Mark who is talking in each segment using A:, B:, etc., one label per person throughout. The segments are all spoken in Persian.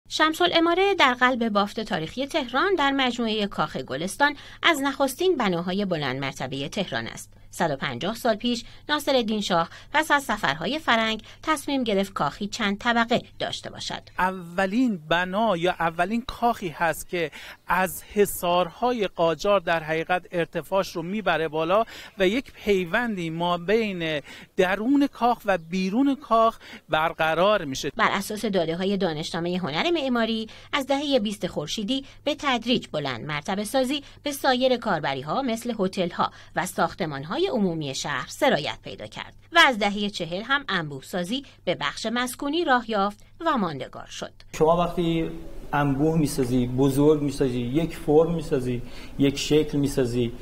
A: شمس‌العماره در قلب بافت تاریخی تهران در مجموعه کاخ گلستان از نخستین بناهای بلند مرتبه تهران است. 150 سال پیش ناصرالدین شاه پس از سفرهای فرنگ تصمیم گرفت کاخی چند طبقه داشته باشد.
B: اولین بنا یا اولین کاخی هست که از حصارهای قاجار در حقیقت ارتفاعش رو میبره بالا و یک پیوندی ما بین درون کاخ و بیرون کاخ برقرار میشه.
A: بر اساس داده‌های دانشنامه هنر معماری از دهه 20 خورشیدی به تدریج بلند مرتبه سازی به سایر کاربری‌ها مثل هتل‌ها و ساختمان‌های عمومی شهر سرایت پیدا کرد و از دهه 40 هم انبوه سازی به بخش مسکونی راه یافت و ماندگار شد.
C: شما وقتی انبوه میسازی، بزرگ میسازی، یک فرم میسازی، یک شکل میسازی،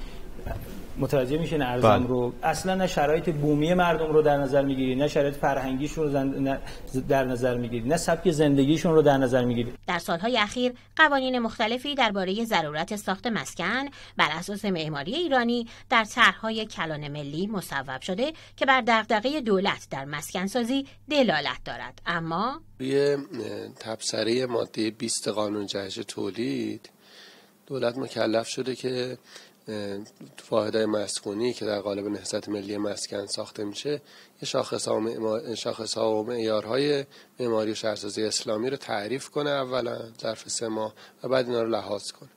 C: متوجه میشین ارزم رو اصلا نه شرایط بومی مردم رو در نظر میگیری، نه شرایط فرهنگیشون رو در نظر میگیری، نه سبک زندگیشون رو در نظر میگیری.
A: در سالهای اخیر قوانین مختلفی درباره ضرورت ساخت مسکن بر اساس معماری ایرانی در طرح‌های کلان ملی مصوب شده که بر دغدغه دولت در مسکن سازی دلالت دارد. اما
D: روی تبصره ماده 20 قانون جهش تولید دولت مکلف شده که واحدهای مسکونی که در قالب نهضت ملی مسکن ساخته میشه یه شاخص‌ها و معیارهای معماری و شهرسازی اسلامی رو تعریف کنه اولا ظرف 3 ماه و بعد اینا رو لحاظ کنه.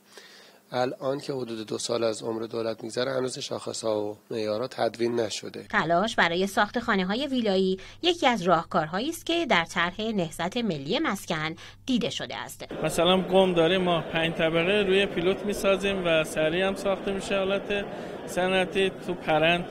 D: الان که حدود 2 سال از عمر دولت میگذره هنوز شاخص‌ها و معیارها تدوین نشده.
A: تلاش برای ساخت خانه‌های ویلایی یکی از راهکارهایی است که در طرح نهضت ملی مسکن دیده شده است.
E: مثلا قم داریم ما 5 طبقه روی پیلوت میسازیم و سریع هم ساخته میشه. حالت صنعتی تو پرند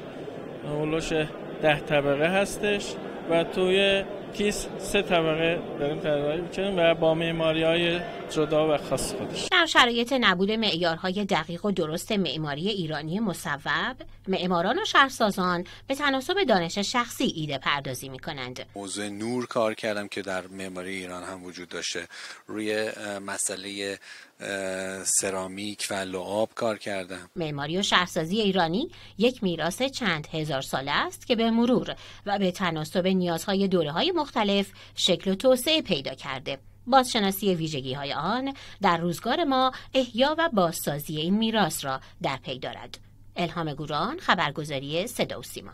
E: اولش 10 طبقه هستش و توی کیس 3 طبقه داریم طراحی می‌کنیم و با معماری‌های جدا و خاص خودش.
A: در شرایط نبود معیارهای دقیق و درست معماری ایرانی مصوب، معماران و شهرسازان به تناسب دانش شخصی ایده پردازی می‌کنند.
F: موضوع نور کار کردم که در معماری ایران هم وجود داشته. روی مسئله سرامیک و لعاب کار کردم.
A: معماری و شهرسازی ایرانی یک میراث چند هزار ساله است که به مرور و به تناسب نیازهای دوره‌های مختلف شکل و توسعه پیدا کرده. بازشناسی ویژگی‌های آن در روزگار ما احیا و بازسازی این میراث را در پی دارد. الهام گوران، خبرگزاری صدا و سیما.